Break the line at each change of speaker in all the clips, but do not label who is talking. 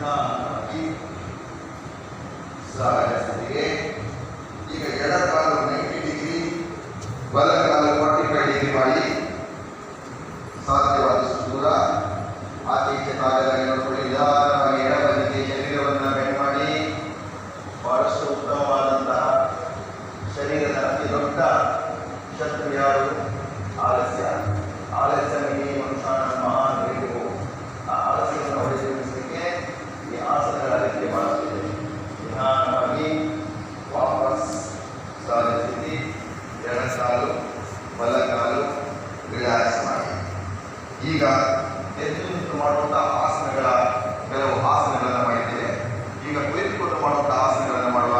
ನಿಧಾನವಾಗಿ ಸಹಜತೆಗೆ. ಈಗ ಎಡಕಾಲು 90 degree, ಬಲಕಾಲು 45 degree ಮಾಡಿ ಸಾಧ್ಯವಾದಷ್ಟು ದೂರ ಆಚೆ ಕಾಲದಲ್ಲಿ ನೋಡಿಕೊಳ್ಳಿ. ನಿಧಾನವಾಗಿ ಎಡಬದಿಗೆ ಶರೀರವನ್ನು ಬೆಂಡ್ ಮಾಡಿ. ಬಹಳಷ್ಟು ಉತ್ತಮವಾದಂತಹ ಶರೀರದ ಅತಿ ದೊಡ್ಡ ಶತ್ರು ಯಾರು? ಆಲಸ್ಯ. ಆಲಸ್ಯನಿಗೆ ಮನುಷ್ಯನ ಮಹಾನ್ ಬೇಕು. ಆ ಆಲಸ್ಯವನ್ನು ಹೊಡೆಸಲಿಕ್ಕೆ ಈ ಆಸನಗಳ ಅಗತ್ಯ ಮಾಡುತ್ತಿದೆ. ನಿಧಾನವಾಗಿ ವಾಪಸ್ ಸಹಜ ಸ್ಥಿತಿ. ಎಡಕಾಲು ಬಲಕಾಲು ರಿಲ್ಯಾಕ್ಸ್ ಮಾಡಿ. ಈಗ ಎದ್ದು ನಿಂತು ಮಾಡುವಂತಹ ಕೆಲವು ಆಸನಗಳನ್ನು ಮಾಡಿದ್ದೇವೆ. ಈಗ ಕುಳಿತುಕೊಂಡು ಮಾಡುವಂತಹ ಆಸನಗಳನ್ನು ಮಾಡುವ.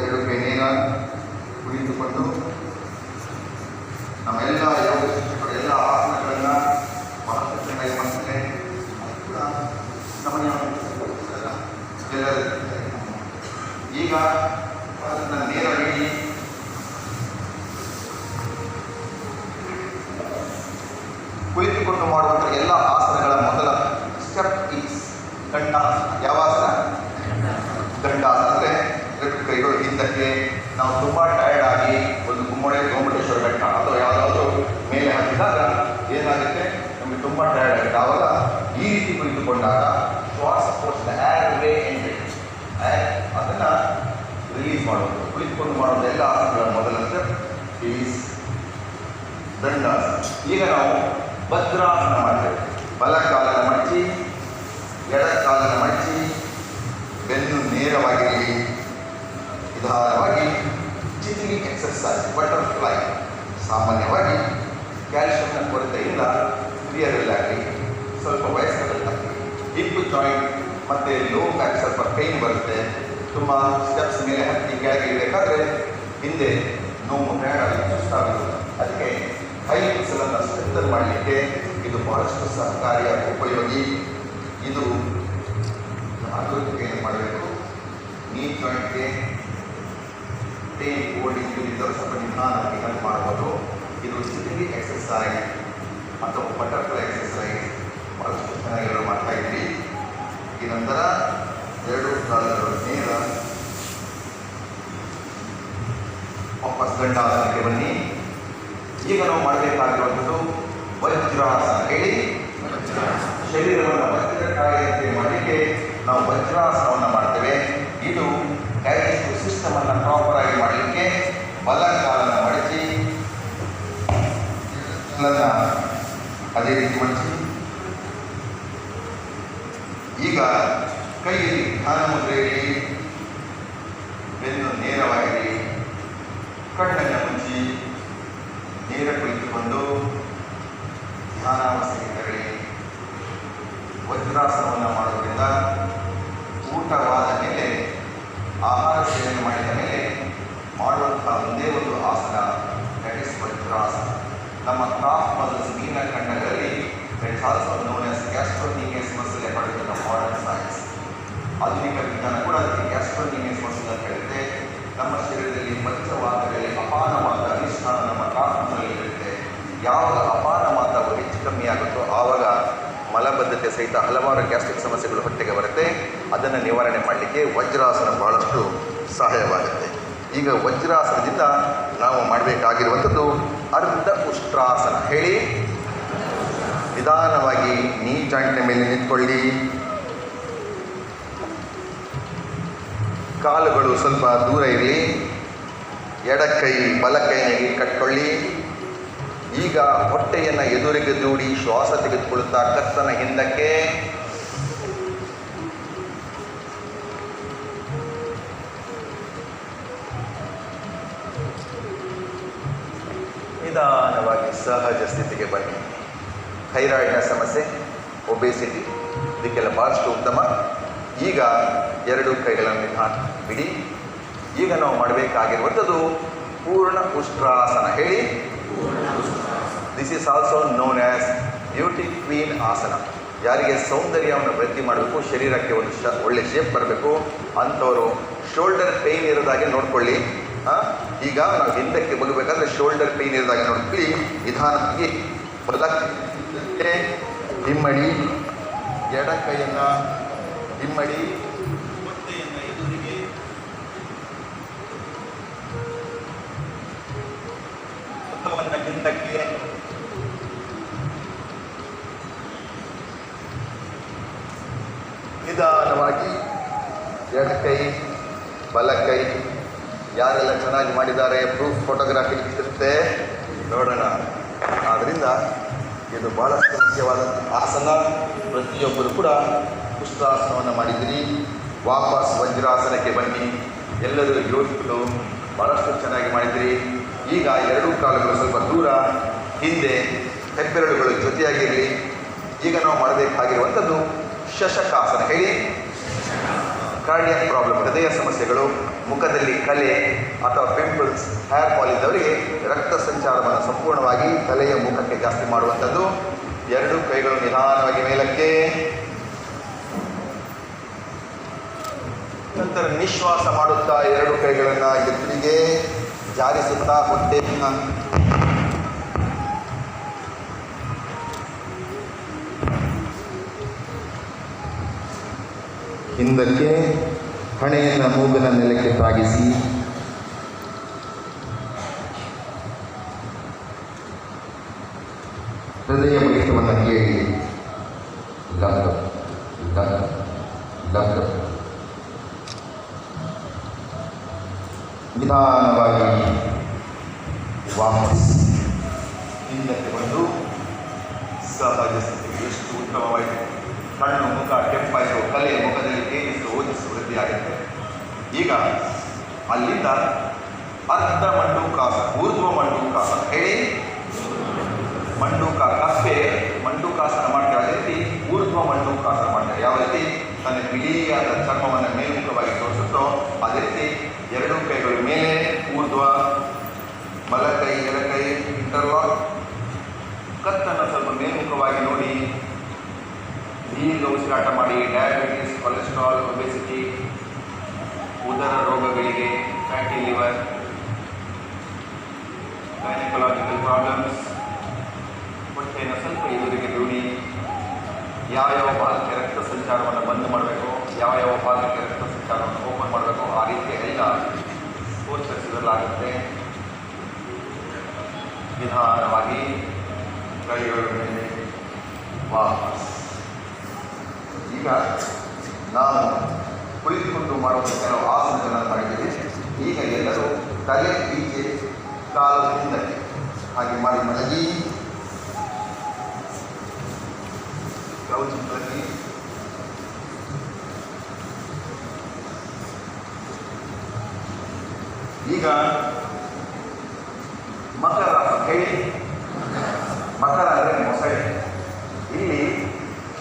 ಎರಡು ಕೈ ನೇರ ಕುಳಿತುಕೊಂಡು ನಮ್ಮ ಎಲ್ಲ ಯೋಗ ಶಿಕ್ಷಕರು ಎಲ್ಲ ಆಸನಗಳನ್ನು ಬಹಳ ಚೆನ್ನಾಗಿ ಮಾಡ್ತಾರೆ. ಅದು ಕೂಡ ಗಮನ ಎಲ್ಲರೂ. ಈಗ ಅದನ್ನು ನೇರವಾಗಿ ಕುಳಿತುಕೊಂಡು ಮಾಡುವಂಥ ಎಲ್ಲ ಆಸನಗಳ ಮೊದಲ ಸ್ಟೆಪ್ ಈಸ್ ದಂಡಾಸನ. ಯಾವ ಆಸನ? ದಂಡಾಸನ. ಅಂದರೆ ಎರಡು ಕೈಗಳು ಹಿಂದಕ್ಕೆ. ನಾವು ತುಂಬ ಟಯರ್ಡ್ ಆಗಿ ಒಂದು ಗೋಮಟೇಶ್ವರ ಬೆಟ್ಟ ಅಥವಾ ಯಾವುದಾದ್ರೂ ಮೇಲೆ ಹತ್ತಿದಾಗ ಏನಾಗುತ್ತೆ, ನಮಗೆ ತುಂಬ ಟಯರ್ಡ್ ಆಗುತ್ತೆ. ಆವಾಗ ಈ ರೀತಿ ಕುಳಿತುಕೊಂಡಾಗ ಶ್ವಾಸಕೋಶದ ಏರ್ ವೇ ಎಂಟ್ರಿ ಅದನ್ನು ರಿಲೀಸ್ ಮಾಡುವುದು. ಕುಳಿತುಕೊಂಡು ಮಾಡುವ ಎಲ್ಲ ಆಸನಗಳ ಮೊದಲ ಸ್ಟೆಪ್ ಈಸ್ ದಂಡಾಸನ. ಈಗ ನಾವು ವಜ್ರಾಸನ ಮಾಡ್ತೇವೆ. ಬಲಕಾಲನ್ನು ಮಡಚಿ, ಎಡಕಾಲನ್ನು ಮಡಚಿ, ಬೆನ್ನು ನೇರವಾಗಿರಲಿ. ನಿಧಾನವಾಗಿ ಚಿಟಿಂಗ್ ಎಕ್ಸರ್ಸೈಸ್, ಬಟರ್ಫ್ಲೈ. ಸಾಮಾನ್ಯವಾಗಿ ಕ್ಯಾಲ್ಸಿಯಂನ ಕೊರತೆಯಿಂದ ಸ್ತ್ರೀಯರಲ್ಲಾಗಲಿ ಸ್ವಲ್ಪ ವಯಸ್ಕರಲ್ಲಾಗಲಿ ಹಿಪ್ ಜಾಯಿಂಟ್ ಮತ್ತು ಲೋ ಬ್ಯಾಕ್ ಸ್ವಲ್ಪ ಪೇಯ್ನ್ ಬರುತ್ತೆ. ತುಂಬ ಸ್ಟೆಪ್ಸ್ ಮೇಲೆ ಹತ್ತಿ ಕೆಳಗೆ ಇರಬೇಕಾದ್ರೆ ಹಿಂದೆ ನೋವು ಟಯರ್ಡ್ ಸುಸ್ತಾಗುತ್ತೆ. ಅದಕ್ಕೆ ಹೈ ಮಸಲನ್ನು ಸ್ಟ್ರೆಂಥನ್ ಮಾಡಲಿಕ್ಕೆ ಇದು ಬಹಳಷ್ಟು ಸಹಕಾರಿಯಾಗಿ ಉಪಯೋಗಿ. ಇದು ಆರೋಗ್ಯಕ್ಕೆ ಏನು ಮಾಡಬೇಕು? ನೀ ಜಾಯಿಂಟ್ಗೆ ಟೇನ್ ಹೋಲ್ಡಿಂಗ್ ಇದ್ದರೂ ಸ್ವಲ್ಪ ನಿಧಾನವಾಗಿ ಹೆಲ್ಪ್ ಮಾಡ್ಬೋದು. ಇದು ಸಿಟಿಂಗ್ ಎಕ್ಸರ್ಸೈಸ್ ಅಥವಾ ಬಟರ್ಫ್ಲೈ ಎಕ್ಸರ್ಸೈಸ್ ಬಹಳಷ್ಟು ಚೆನ್ನಾಗಿ ಮಾಡ್ತಾ ಇದ್ವಿ. ಈ ನಂತರ ಎರಡು ಕಾಲುಗಳು ನೇರ ವಾಪಸ್ ದಂಡಾಸನಕ್ಕೆ ಬನ್ನಿ. ಈಗ ನಾವು ಮಾಡಬೇಕಾಗಿರುವಂಥದ್ದು ವಜ್ರಾಸನ. ಹೇಳಿ, ಶರೀರವನ್ನು ವಜ್ರಕಾಯಂತೆ ಮಾಡಲಿಕ್ಕೆ ನಾವು ವಜ್ರಾಸನವನ್ನು ಮಾಡ್ತೇವೆ. ಇದು ಡೈಜೆಸ್ಟಿವ್ ಸಿಸ್ಟಮನ್ನು ಪ್ರಾಪರ್ ಆಗಿ ಮಾಡಲಿಕ್ಕೆ ಬಲಕಾಲನ್ನು ಮಡಚಿ, ಅದೇ ರೀತಿ ಮಡಚಿ. ಈಗ ಕೈಯಲ್ಲಿ ಧ್ಯಾನ ಮುದ್ರೆಯಲ್ಲಿ ಬೆನ್ನು ನೇರವಾಗಿರಲಿ. ಕಣ್ಣನ್ನು ಮುಚ್ಚಿ ನೇರ ಕುಳಿತುಕೊಂಡು ಧ್ಯಾನಾವಸ್ಥೆಗೆ ತೆರಳಿ. ವಜ್ರಾಸನವನ್ನು ಮಾಡೋದ್ರಿಂದ ಊಟವಾದ ಮೇಲೆ, ಆಹಾರ ಸೇವನೆ ಮಾಡಿದ ಮೇಲೆ ಮಾಡುವಂತಹ ಒಂದೇ ಒಂದು ಆಸನ, ದಟ್ ಇಸ್ ವಜ್ರಾಸನ. ನಮ್ಮ ಕಾಫ್ ಮಸಲ್ಸ್ ಮೀನ ಖಂಡಗಳಲ್ಲಿ it's also known as gastrocnemius muscle according to the modern science. ಆಧುನಿಕ ವಿಜ್ಞಾನ ಕೂಡ ಅದಕ್ಕೆ ಗ್ಯಾಸ್ಟ್ರೋನಿಯಸ್ ಮಸಲ್ ಅಂತ ಹೇಳುತ್ತೆ. ನಮ್ಮ ಶರೀರದಲ್ಲಿ ಪಂಚವಾತಗಳಲ್ಲಿ ಅಪಾನವಾತ ಅಧಿಷ್ಠಾನ ನಮ್ಮ ಕಾಫ್ ಮಸಲ್ ಇರುತ್ತೆ. ಯಾವಾಗ ಅಪಾನವಾತವು ಹೆಚ್ಚು ಕಮ್ಮಿ ಆಗುತ್ತೋ ಆವಾಗ ಮಲಬದ್ಧತೆ ಸಹಿತ ಹಲವಾರು ಗ್ಯಾಸ್ಟ್ರಿಕ್ ಸಮಸ್ಯೆಗಳು ಹೊಟ್ಟೆಗೆ ಬರುತ್ತೆ. ಅದನ್ನು ನಿವಾರಣೆ ಮಾಡಲಿಕ್ಕೆ ವಜ್ರಾಸನ ಬಹಳಷ್ಟು ಸಹಾಯವಾಗುತ್ತೆ. ಈಗ ವಜ್ರಾಸನದಿಂದ ನಾವು ಮಾಡಬೇಕಾಗಿರುವಂಥದ್ದು ಅರ್ಧ ಉಷ್ಟ್ರಾಸನ. ಹೇಳಿ, ನಿಧಾನವಾಗಿ ನೀ ಜಾಯಿಂಟ್ನ ಮೇಲೆ ನಿಂತ್ಕೊಳ್ಳಿ. ಕಾಲುಗಳು ಸ್ವಲ್ಪ ದೂರ ಇರಲಿ. ಎಡಕೈ ಬಲಕೈನಿಗೆ ಕಟ್ಕೊಳ್ಳಿ. ಈಗ ಹೊಟ್ಟೆಯನ್ನು ಎದುರಿಗೆ ದೂಡಿ ಶ್ವಾಸ ತೆಗೆದುಕೊಳ್ಳುತ್ತಾ ಕತ್ತನ ಹಿಂದಕ್ಕೆ. ನಿಧಾನವಾಗಿ ಸಹಜ ಸ್ಥಿತಿಗೆ ಬನ್ನಿ. ಥೈರಾಯ್ಡ್ನ ಸಮಸ್ಯೆ, ಒಬೇಸಿಟಿ, ಇದಕ್ಕೆಲ್ಲ ಭಾಳಷ್ಟು ಉತ್ತಮ. ಈಗ ಎರಡು ಕೈಗಳನ್ನು ನಿಧಾನ ಬಿಡಿ. ಈಗ ನಾವು ಮಾಡಬೇಕಾಗಿರುವಂಥದ್ದು ಪೂರ್ಣ ಉಷ್ಟ್ರಾಸನ. ಹೇಳಿ, this is also known as beauty queen ಆಸನ. ಯಾರಿಗೆ ಸೌಂದರ್ಯವನ್ನು ವೃದ್ಧಿ ಮಾಡಬೇಕು, ಶರೀರಕ್ಕೆ ಒಂದು ಒಳ್ಳೆ ಶೇಪ್ ಬರಬೇಕು ಅಂಥವರು ಶೋಲ್ಡರ್ ಪೇಯ್ನ್ ಇರೋದಾಗೆ ನೋಡ್ಕೊಳ್ಳಿ. ಈಗ ನಾವು ಹಿಂದಕ್ಕೆ ಬಗಬೇಕಾದ್ರೆ ಶೋಲ್ಡರ್ ಪೇಯ್ನ್ ಇರೋದಾಗೆ ನೋಡ್ಕೊಳ್ಳಿ. ನಿಧಾನವಾಗಿ ಬಲಕ್ಕೆ ಹಿಮ್ಮಡಿ, ಎಡ ಕೈಯನ್ನು ಹಿಮ್ಮಡಿ, ಹೊಟ್ಟೆಯನ್ನು ಎದುರಿಗೆ, ಮುಖವನ್ನು ಹಿಂದಕ್ಕೆ, ನಿಧಾನವಾಗಿ ಎಡಕೈ ಬಲಕೈ. ಯಾರೆಲ್ಲ ಚೆನ್ನಾಗಿ ಮಾಡಿದ್ದಾರೆ ಪ್ರೂಫ್ ಫೋಟೋಗ್ರಾಫಿ ಇರುತ್ತೆ ನೋಡೋಣ. ಆದ್ದರಿಂದ ಇದು ಬಹಳಷ್ಟು ಮುಖ್ಯವಾದಂಥ ಆಸನ. ಪ್ರತಿಯೊಬ್ಬರು ಕೂಡ ಉಷ್ಟ್ರಾಸನವನ್ನು ಮಾಡಿದ್ದೀರಿ. ವಾಪಸ್ ವಜ್ರಾಸನಕ್ಕೆ ಬನ್ನಿ. ಎಲ್ಲರೂ ಯೋಚಿಗಳು ಬಹಳಷ್ಟು ಚೆನ್ನಾಗಿ ಮಾಡಿದ್ದೀರಿ. ಈಗ ಎರಡೂ ಕಾಲುಗಳು ಸ್ವಲ್ಪ ದೂರ ಹಿಂದೆ, ಹೆಬ್ಬೆರಳುಗಳು ಜೊತೆಯಾಗಿರಲಿ. ಈಗ ನಾವು ಮಾಡಬೇಕಾಗಿರುವಂಥದ್ದು ಶಶಕಾಸನ. ಹೇಳಿ. ಕಾರ್ಡಿಯಕ್ ಪ್ರಾಬ್ಲಮ್, ಹೃದಯ ಸಮಸ್ಯೆಗಳು, ಮುಖದಲ್ಲಿ ಕಲೆ ಅಥವಾ ಪಿಂಪಲ್ಸ್, ಹೇರ್ ಫಾಲ್ ಇದ್ದವರಿಗೆ ರಕ್ತ ಸಂಚಾರವನ್ನು ಸಂಪೂರ್ಣವಾಗಿ ತಲೆಯ ಮುಖಕ್ಕೆ ಜಾಸ್ತಿ ಮಾಡುವಂಥದ್ದು. ಎರಡು ಕೈಗಳು ನಿಧಾನವಾಗಿ ಮೇಲಕ್ಕೆ, ನಂತರ ನಿಶ್ವಾಸ ಮಾಡುತ್ತಾ ಎರಡು ಕೈಗಳನ್ನು ಎದುರಿಗೆ ಜಾರಿಸುತ್ತಾ ಹೊಟ್ಟೆಯನ್ನು ಹಿಂದಕ್ಕೆ, ಹಣೆಯನ್ನು ಮೂಗಿನ ನೆಲಕ್ಕೆ ತಾಗಿಸಿ ಹೃದಯ ಬಡಿತವನ್ನು ಕೇಳಿ. ಲಂಬ ಲಂಬ ಲಂಬ. ನಿಧಾನವಾಗಿ ವಾಪಸ್ ಹಿಂದಕ್ಕೆ ಬಂದು ಸಹಜ ಸ್ಥಿತಿಗೆ. ಎಷ್ಟು ಉತ್ತಮವಾಯಿತು. ಕಣ್ಣು ಮುಖ ಕೆಂಪಾಯಿತು, ಕಲೆ ಮುಖದಲ್ಲಿ ತೇಜಸ್ಸು ಓಜಸ್ಸು ವೃದ್ಧಿಯಾಗುತ್ತೆ. ಈಗ ಅಲ್ಲಿಂದ ಅರ್ಧ ಮಂಡೂಕಾಸ, ಊರ್ಧ್ವ ಮಂಡೂಕಾಸ. ಹೇಳಿ. ಮಂಡೂಕ ಕಪ್ಪೆ ಮಂಡೂಕಾಸನ ಮಾಡ್ತಾರೆ, ಅದೇ ರೀತಿ ಊರ್ಧ್ವ ಮಂಡೂಕಾಸನ ಮಾಡ್ತಾರೆ. ಯಾವ ರೀತಿ ತನ್ನ ಬಿಳಿಯಾದ ಚರ್ಮವನ್ನು ಮೇಲ್ಮುಖವಾಗಿ ತೋರಿಸುತ್ತೋ ಅದೇ ರೀತಿ ಎರಡೂ ಕೈಗಳು ಮೇಲೆ, ಊರ್ಧ್ವ, ಬಲಕೈ ಎಡಕೈ ಇಂಟರ್ಲಾಕ್. ಕತ್ತನ್ನು ಸ್ವಲ್ಪ ಮೇಲ್ಮುಖವಾಗಿ ನೋಡಿ. ದೀರ್ಘ ಉಸಿರಾಟ ಮಾಡಿ. ಡಯಾಬಿಟಿಸ್, ಕೊಲೆಸ್ಟ್ರಾಲ್, ಒಬೆಸಿಟಿ, ಉದರ ರೋಗಗಳಿಗೆ, ಫ್ಯಾಟಿ ಲಿವರ್, ಗೈನಕಾಲಜಿಕಲ್ ಪ್ರಾಬ್ಲಮ್ಸ್, ಹೊಟ್ಟೆಯನ್ನು ಸ್ವಲ್ಪ ಎದುರಿಗೆ ದೂಡಿ. ಯಾವ ಭಾಗಕ್ಕೆ ರಕ್ತ ಸಂಚಾರವನ್ನು ಬಂದ್ ಮಾಡಬೇಕು, ಯಾವ ಭಾಗಕ್ಕೆ ರಕ್ತ ಸಂಚಾರವನ್ನು ಓಪನ್ ಮಾಡಬೇಕು, ಆ ರೀತಿ ಎಲ್ಲ ಪೋಸ್ಟರ್ಸ್ ಇದರಲ್ಲಾಗುತ್ತೆ. ನಿಧಾನವಾಗಿ ಕೈಗಳ ಮೇಲೆ ವಾಪಸ್. ಈಗ ನಾವು ಕುಳಿತುಕೊಂಡು ಮಾಡುವ ಕೆಲವು ಆಸನಗಳನ್ನು ಮಾಡಿದ್ದೀವಿ. ಈಗ ಎಲ್ಲರೂ ತಲೆ ಈಚೆ, ಕಾಲು ಹಿಂದಕ್ಕೆ ಹಾಗೆ ಮಾಡಿ ಮಲಗಿ. ಗೌಚಿತ್ರಕ್ಕೆ ಈಗ ಮಕರ. ಹೇಳಿ. ಮಕರ ಅಂದರೆ ಮೊಸಳೆ. ಇಲ್ಲಿ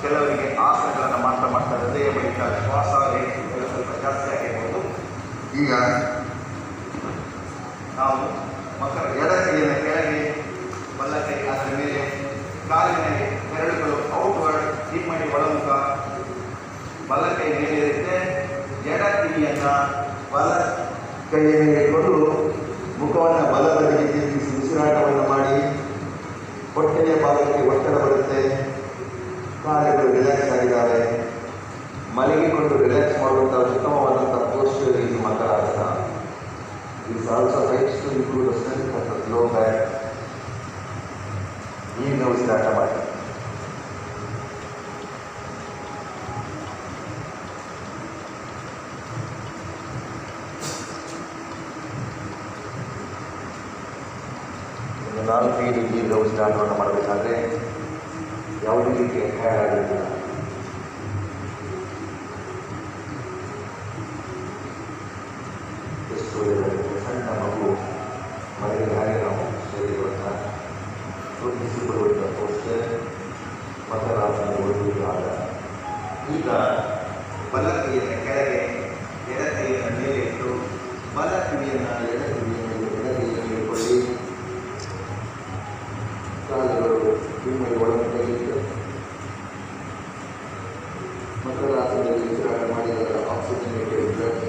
ಕೆಲವರಿಗೆ ಆಸನಗಳನ್ನು ಮಾಡ್ತಾ ಮಾಡ್ತಾ ಹೃದಯ ಬಡಿತ, ಶ್ವಾಸ ಸ್ವಲ್ಪ ಜಾಸ್ತಿ ಆಗಿರ್ಬೋದು. ಈಗ ನಾವು ಮಕರ ಎಡಕೈಯನ್ನು ಕೆಳಗೆ, ಬಲಕೈ ಅದರ ಮೇಲೆ, ಕಾಲಿನ ಬೆರಳುಗಳು ಔಟ್ವರ್ಡ್, ಹಿಮ್ಮಡಿ ಒಳಮುಖ, ಬಲಕೈ ಮೇಲೆ ಇರುತ್ತೆ. ಎಡ ಕಿವಿಯನ್ನು ಬಲ ಕೈಯ ಮೇಲೆ ಇಟ್ಕೊಂಡು ಮುಖವನ್ನು ಬಲಬದಿಗೆ ತಿರುಗಿಸಿ ಉಸಿರಾಟವನ್ನು ಮಾಡಿ. ಹೊಟ್ಟೆಯ ಭಾಗಕ್ಕೆ ಒತ್ತಡ ಬರುತ್ತೆ. ಕಾಲುಗಳು ರಿಲ್ಯಾಕ್ಸ್ ಆಗಿದ್ದಾವೆ. ಮಲಗಿಕೊಂಡು ರಿಲ್ಯಾಕ್ಸ್ ಮಾಡುವಂಥ ಉತ್ತಮವಾದಂಥ ಪೋಸ್ಚರ್ ಇದು ಮಕರಾಸನ. ಇಟ್ಸ್ ಆಲ್ಸೋ ಹೈಟ್ಸ್ to improve the strength of the low back. ಈಗ ಉಸಿರಾಟ ಮಾಡಿ. ಒಂದು 4-5 ದೀರ್ಘ ಉಸಿರಾಟವನ್ನು ಮಾಡಬೇಕಾದ್ರೆ ಯಾವುದೇ ರೀತಿಯ ಟಯರ್ಡ್ ಆಗಿರಲಿಲ್ಲ. ಎಷ್ಟು ಸಣ್ಣ ಮಗು ಮನೆಗೆ ಹಾಗೆ ನಾವು ಶರೀರವನ್ನು ರೂಪಿಸಿಕೊಳ್ಳುವಂಥ ಪೋಸ್ಟರ್ ಮಕರಾಸನ ಓದುವಾಗ. ಈಗ ಬಲ ಕೈಯನ್ನು ಕೆಳಗೆ, ಎಡ ಕೈಯನ್ನು ಮೇಲೆ ಇಟ್ಟು, ಬಲ ಕಿವಿಯನ್ನು ಎಡ ಕಿವಿಯ ಮೇಲೆ, ಎಡ ಕೈಯನ್ನು ಇಟ್ಕೊಳ್ಳಿ. ಕಾಲುಗಳು ಹಿಮ್ಮಡಿ ಒಳಗೆ ಇಟ್ಟು ಮಕರಾಸನದಲ್ಲಿ ಉಸಿರಾಟ ಮಾಡಿದಾಗ oxygenated blood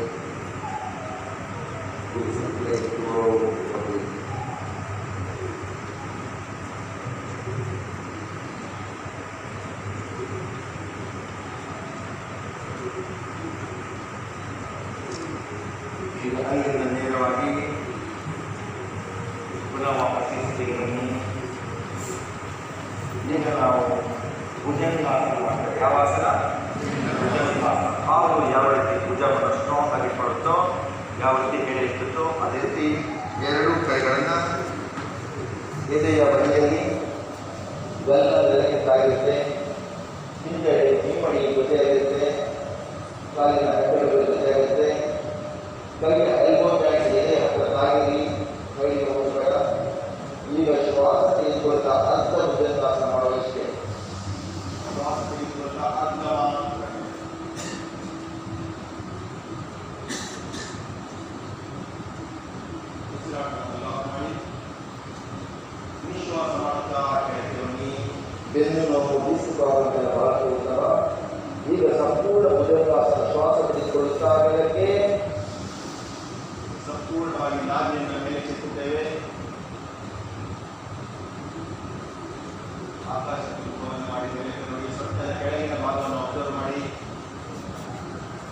will circulate throughout the body. Bhujangasana ಮಾಡ್ತಾರೆ. ಯಾವ ಆಸನ? ಭುಜಂಗಾಸನ. ಹಾಲು ಯಾವ ರೀತಿ ಭುಜವನ್ನು ಸ್ಟ್ರಾಂಗ್ ಆಗಿ ಇಟ್ಕೊಳ್ಳುತ್ತೋ, ಯಾವ ರೀತಿ ಎಡೆ ಇರ್ತುತ್ತೋ ಅದೇ ರೀತಿ ಎರಡು ಕೈಗಳನ್ನು ಎದೆಯ ಬದಿಯಲ್ಲಿ ಗಲ್ಲದಲ್ಲಿ ತಾಗಿರುತ್ತೆ, ಹಿಂದೆಡೆ ಹಿಮ್ಮಡಿ ಜೊತೆಯಾಗಿರುತ್ತೆ, ಕಾಲಿನ ಹೆಬ್ಬೆರಳು ಜೊತೆಯಾಗುತ್ತೆ, ಕೈಯ ಎಲ್ಬೋ ಜಾಯಿಂಟ್ ಎದೆ ಹತ್ತಿರ ತಾಗಿರಿ, ಕೈಗೆ ಹೋಗಬೇಡ. ಈಗ ಶ್ವಾಸ ತೆಗೆದುಕೊಳ್ತಾ ಅರ್ಧ ಭುಜಂಗಾಸನ ಮಾಡುವಷ್ಟೇ. ಶ್ವಾಸ ತೆಗೆದುಕೊಳ್ತಾ ಅರ್ಧ ನಿಶ್ವಾಸ ಮಾಡುತ್ತಾ ಕೆಳಗೆ ಬೆನ್ನು ನೋವು ಬೀಸುಕಾಗುವಂತಹ ಬಹಳಷ್ಟು ಉತ್ತಮ. ಈಗ ಸಂಪೂರ್ಣ ಭುಜಂಗಾಸನ ಶ್ವಾಸ ತೆಗೆದುಕೊಳ್ಳುತ್ತಾ ಕೆಳಗೆ ಸಂಪೂರ್ಣವಾಗಿ ನಾಭಿಯನ್ನು ಮೇಲೆ ಕೆತ್ತುತ್ತೇವೆ. ಆಕಾಶ ತೂಕವನ್ನು ಮಾಡಿದ್ದೇವೆ ನೋಡಿ. ಸೊಂಟದ ಕೆಳಗಿನ ಭಾಗವನ್ನು ಅಬ್ಸರ್ವ್ ಮಾಡಿ.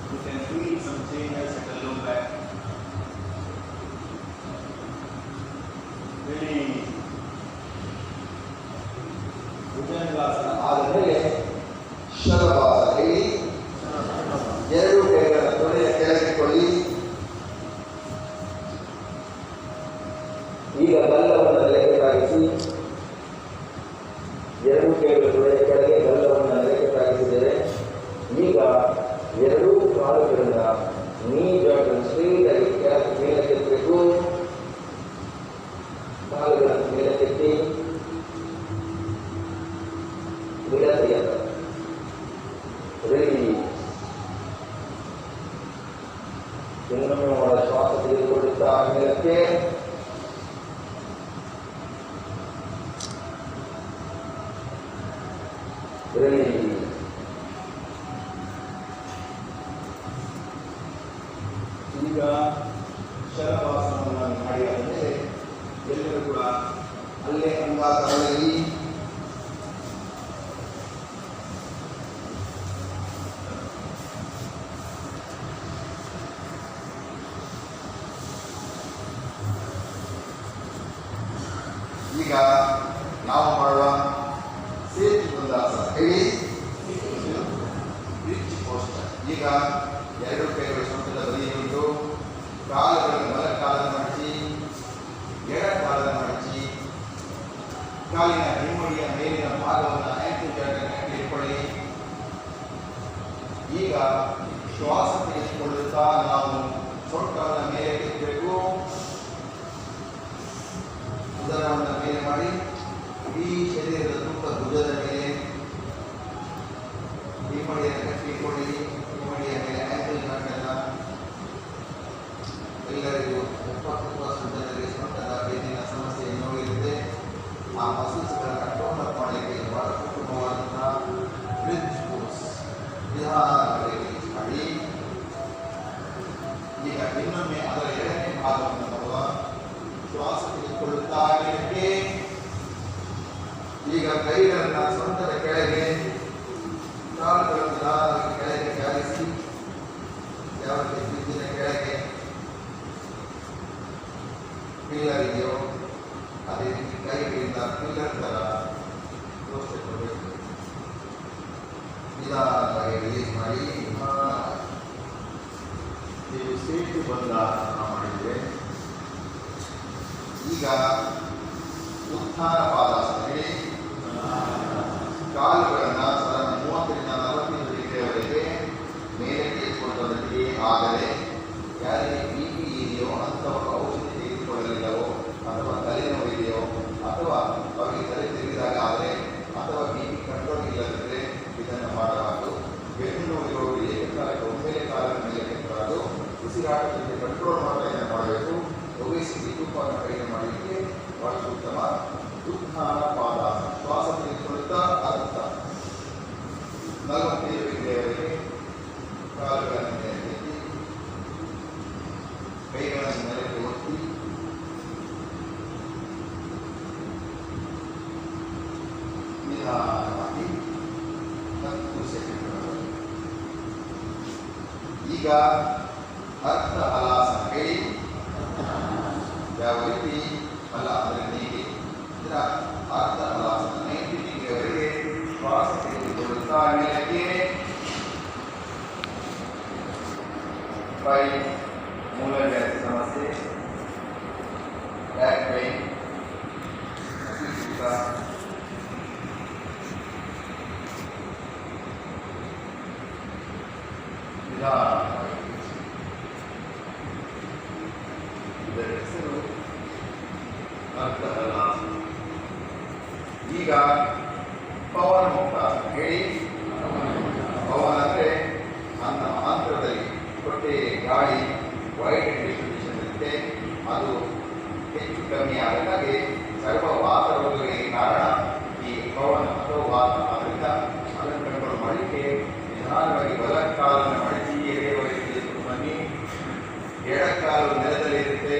You can feel some changes at the low back. Really bhujangasana ಆದಮೇಲೆ ಶಲಭಾಸನ. ಹೇಳಿ, ಎರಡು ಕೈಗಳ ತೊಡೆಯ ಕೆಳಗಿಕೊಳ್ಳಿ. ಈಗ ಗಲ್ಲವನ್ನು ನೆಲಕ್ಕೆ ತಾಗಿಸಿ. ಎರಡು ಕೈಗಳ ತೊಡೆಯ ಕೆಳಗೆ ಗಲ್ಲವನ್ನು ನೆಲಕ್ಕೆ ತಾಗಿಸಿದರೆ ಈಗ ಎರಡೂ ಕಾಲುಗಳಿಂದ ನೀ ಜಾಯಿಂಟ್ ಸ್ಟ್ರೈಟ್ ಆಗಿ ಕೆಳಗೆ ಮೇಲೆ ಕೆತ್ತಬೇಕು. ಕಾಲುಗಳನ್ನು ಮೇಲೆ ಕೆತ್ತಿ ವಿಡತೆಯಾದ ರೆಡಿ. ಇನ್ನೊಮ್ಮೆ ಅವರ ಶ್ವಾಸ ತೆಗೆದುಕೊಳ್ಳುತ್ತಾ ಮೇಲಕ್ಕೆ ರೆಡಿ. ಈಗ ಶಲಭಾಸನವನ್ನು ಮಾಡಿ ಆದಮೇಲೆ ಎಲ್ಲರೂ ಕೂಡ ಅಲ್ಲೇ ಅಂಗಾಸನದಲ್ಲಿ ಈಗ ನಾವು ಮಾಡುವ ಸೇತು ಬಂದಾಸನ. ಹೇಳಿ, ಬ್ರಿಡ್ಜ್ ಪೋಸ್ಟರ್. ಈಗ ಎರಡು ಕೈಗಳು ಸೊಂಟದ ಬದಿಯುಂಟು, ಕಾಲುಗಳನ್ನು ಬಲ ಕಾಲನ್ನು ಮಡಚಿ, ಎಡ ಕಾಲನ್ನು ಮಡಚಿ, ಕಾಲಿನ ಹಿಮ್ಮಡಿಯ ಮೇಲಿನ ಭಾಗವನ್ನು ಆಂಕಲ್ ಜಾಯಿಂಟ್ ಇಟ್ಕೊಳ್ಳಿ. ಈಗ ಶ್ವಾಸ ತೆಗೆದುಕೊಳ್ಳುತ್ತಾ ನಾವು ಸೊಂಟವನ್ನು ಮೇಲೆ ಕೆತ್ತಬೇಕು. ಉದರವನ್ನು ಮೇಲೆ ಮಾಡಿ ಇಡೀ ಶರೀರದ ತೂಕ ಭುಜದ ಮೇಲೆ. ಹಿಮ್ಮಡಿಯನ್ನು ಕಟ್ಟಿಕೊಳ್ಳಿ. ಹಿಮ್ಮಡಿಯ ಮೇಲೆ ಆಂಕಲ್ ಜಾಯಿಂಟ್ ಎಲ್ಲ ಎಲ್ಲರಿಗೂ 70% ಜನರಿಗೆ ಸೊಂಟದ ಬೇದಿನ ಸಮಸ್ಯೆ ನೋಡಿರುತ್ತೆ. ಆ ಮಸಲ್ಸ್ಗಳನ್ನು ಕಂಟ್ರೋಲ್ ಮಾಡಲಿಕ್ಕೆ ಬಹಳ ಉತ್ತಮವಾದಂತಹ ಬ್ರಿಡ್ಜ್ ಪೋಸ್ ನಿಧಾನವಾಗಿ ಮಾಡಿ. ಈಗ ಇನ್ನೊಮ್ಮೆ ಅದರ ಎರಡನೇ ಭಾಗವನ್ನು ಬರುವ ಶ್ವಾಸ ತೆಗೆದುಕೊಳ್ಳುತ್ತಾ ಇರಕ್ಕೆ. ಈಗ ಕೈಗಳನ್ನು ಸೊಂಟದ ಕೆಳಗೆ, ಕಾಲುಗಳನ್ನು ನಿಧಾನವಾಗಿ ಕೆಳಗೆ ಜಾರಿಸಿ, ಯಾವ ಬಿದ್ದಿನ ಕೆಳಗೆ ಪಿಲ್ಲರ್ ಇದೆಯೋ ಅದೇ ರೀತಿ ಕೈಗಳಿಂದ ಪಿಲ್ಲರ್ ತರ ತೋರಿಸಿಕೊಳ್ಬೇಕು. ನಿಧಾನವಾಗಿ ರಿಲೀಸ್ ಮಾಡಿ. ನೀವು ಸೇತು ಬಂದಾಸನ ಮಾಡಿದರೆ ಈಗ ಉತ್ಥಾನ ಪಾದಾಸನ. ಹೇಳಿ, ಕಾಲುಗಳನ್ನು 30 ರಿಂದ 45 ಡಿಗ್ರಿಯವರೆಗೆ ಮೇಲೆ ತೆಗೆದುಕೊಳ್ಳುವುದಕ್ಕೆ. ಆದರೆ ಯಾರಿಗೆ BP ಇದೆಯೋ ಅಂಥವರು ಔಷಧಿ ತೆಗೆದುಕೊಳ್ಳಲಿಲ್ಲವೋ, ಅಥವಾ ತಲೆನೋವು ಇದೆಯೋ, ಅಥವಾ ಅವರಿಗೆ ತಲೆ ತಿರುಗಿದಾಗ ಆದರೆ, ಅಥವಾ BP ಕಂಟ್ರೋಲ್ ಇಲ್ಲದಿದ್ದರೆ ಇದನ್ನು ಮಾಡಬಾರದು. ಬೆನ್ನು ನೋವಿರೋರು ಏಕಕಾಲಕ್ಕೆ ಒಮ್ಮೆಲೆ ಕಾಲದ ಮೇಲೆ ಕೆತ್ತಬಾರದು. ಉಸಿರಾಟದಲ್ಲಿ ಕಂಟ್ರೋಲ್ ಮಾಡ್ತಾ ಇದನ್ನು ಮಾಡಬೇಕು. ಒಬೇಸಿಟಿ ತೂಕವನ್ನು ಕಡಿಮೆ ಮಾಡಲಿಕ್ಕೆ ಬಹಳ ಉತ್ತಮ. ಉತ್ಥಾನ ಪಾದಾಸನ. ಶ್ವಾಸ ತೆಗೆದುಕೊಳ್ಳುತ್ತಾ ಅರ್ಥ 45 ಡಿಗ್ರಿಯವರೆಗೆ ಕಾಲುಗಳನ್ನು ಮೇಲೆ ಎತ್ತಿ, ಕೈಗಳನ್ನು ನೆಲಕ್ಕೆ ಒತ್ತಿ, ನಿಧಾನವಾಗಿ 10 ಸೆಕೆಂಡ್ಗಳು. ಈಗ ಅರ್ಥ ಹಲಾಸನ. ಹೇಳಿ, ಯಾವ ರೀತಿ ಅಲ್ಲ ಅಂದರೆ ನೀಡಿ ಇದರ ಅರ್ಥ ಹಲಾಸನ. 90 ಡಿಗ್ರಿಯವರೆಗೆ ಶ್ವಾಸ ತೆಗೆದು ಮೇಲಕ್ಕೆ ಪೈ ಮೂಲವ್ಯಾಧಿ ಸಮಸ್ಯೆ, ಬ್ಯಾಕ್ ಪೈನ್, ಇದರ ಹೆಸರು ಅರ್ಥಹಲಾಸ. ಈಗ ಪವನ ಮುಕ್ತ ಹೇಳಿ. ಪವನ ಅಂದರೆ ಆಂತರದಲ್ಲಿ ಹೊಟ್ಟೆ ಗಾಳಿ ವೈಡ್ ಡಿಸ್ಟ್ರಿಬ್ಯೂಷನ್ ಇರುತ್ತೆ. ಅದು ಹೆಚ್ಚು ಕಮ್ಮಿ ಆದಾಗೆ ಸರ್ವ ವಾತ ರೋಗಗಳಿಗೆ ಕಾರಣ ಈ ಪವನ ಅಥವಾ ವಾತ. ಆದ್ದರಿಂದ ಅದನ್ನು ಕಂಟ್ರೋಲ್ ಮಾಡಲಿಕ್ಕೆ ನಿಧಾನವಾಗಿ ಬಲಕ್ಕಾಲನ್ನು ಮಡಚಿ ಎಡೆಯವರೆಗೆ ತೆಗೆದುಕೊಂಡು ಬನ್ನಿ. ಎಡಕ್ಕಾಲು ನೆಲದಲ್ಲಿರುತ್ತೆ.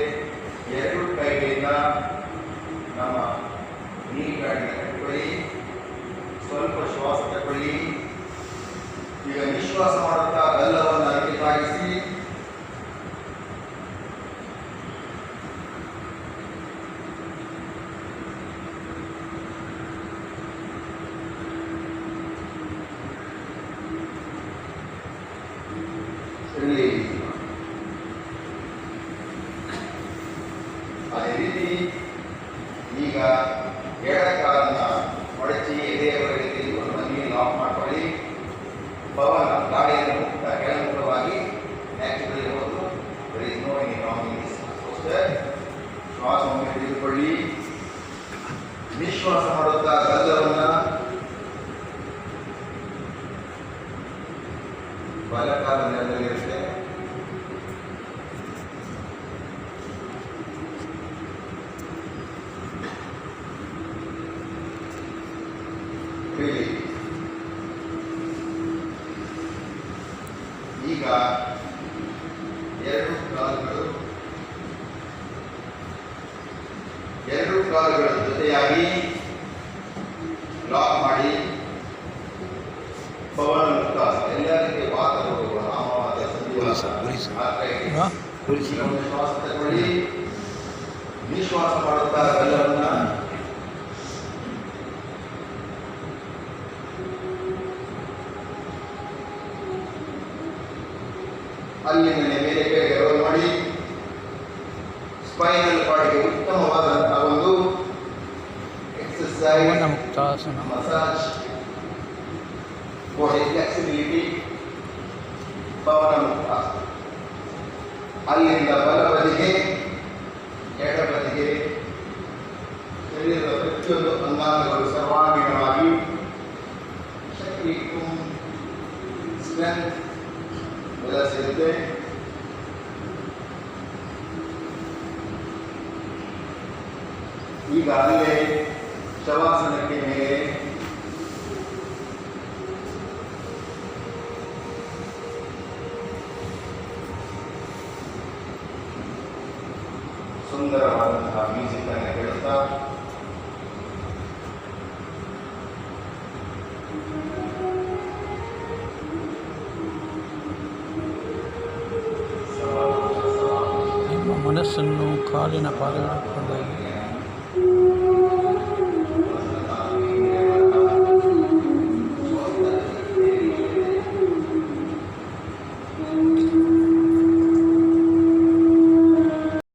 ಎರಡು ಕೈಗಳಿಂದ ನಮ್ಮ ನೀರುಗಾಡಿನ ಕಟ್ಟಿಕೊಳ್ಳಿ. ಸ್ವಲ್ಪ ಶ್ವಾಸ ತಗೊಳ್ಳಿ. ಈಗ ನಿಶ್ವಾಸ ಮಾಡುತ್ತಾ ಗಲ್ಲವನ್ನು ಅರಿತಾಗಿಸಿ ಅದೇ ರೀತಿ ಈಗ ಎಡಕಾಲನ್ನ ಮಡಚಿ ಎದೆಯವರೆಗೆ ತೆಗೆದುಕೊಂಡು ಬನ್ನಿ. ಲಾಕ್ ಮಾಡ್ಕೊಳ್ಳಿ. ಪವನ ಗಾಳಿಯನ್ನು ಮುಕ್ತ ಕೆಳಮುಖವಾಗಿ ನ್ಯಾಚುರಲಿ ಹೋದು. there is no any wrong in this posture. ಶ್ವಾಸವನ್ನು ತೆಗೆದುಕೊಳ್ಳಿ. ನಿಶ್ವಾಸ ಮಾಡುತ್ತಾ ಗಲ್ಲವನ್ನ ಬಲಕಾಲ ನೆಲದಲ್ಲಿರುತ್ತೆ. ಈಗ ಎರಡು ಕಾಲುಗಳ ಜೊತೆಯಾಗಿ ಲಾಕ್ ಮಾಡಿ ಪವನ ಮುಕ್ತ ಎಲ್ಲ ರೀತಿಯ ವಾತ ರೋಗಗಳು ಆಮವಾದ ಶ್ವಾಸ ತಗೊಳ್ಳಿ. ನಿಶ್ವಾಸ ಮಾಡುತ್ತಾ ಗಲ್ಲವನ್ನ ಅಲ್ಲಿಂದ ಮೇಲೆ ಕೆಳಗೆ ರೋಲ್ ಮಾಡಿ. ಸ್ಪೈನಲ್ ಕಾರ್ಡ್ಗೆ ಉತ್ತಮವಾದಂತಹ ಒಂದು ಎಕ್ಸರ್ಸೈಸ್ ಮಸಾಜ್ ಬಾಡಿ ಫ್ಲೆಕ್ಸಿಬಿಲಿಟಿ ಪವನ ಮುಕ್ತ. ಅಲ್ಲಿಂದ ಬಲಬದಿಗೆ ಎಡಬದಿಗೆ ಶರೀರದ ಪ್ರತಿಯೊಂದು ಅಂಗಾಂಗಗಳು ಸರ್ವಾಂಗೀಣವಾಗಿ ಶಕ್ತಿ ಸ್ಟ್ರೆಂತ್ ಎಲ್ಲ ಸಿಗುತ್ತೆ. ಈಗ ಅಲ್ಲೇ ಶವಾಸನಕ್ಕೆ ಮೇಲೆ ಸುಂದರವಾದಂತಹ ಮ್ಯೂಸಿಕ್ ಅನ್ನು ಕೇಳುತ್ತಾ
ನಿಮ್ಮ ಮನಸ್ಸನ್ನು ಕಾಲಿನ ಪಾದಗಳ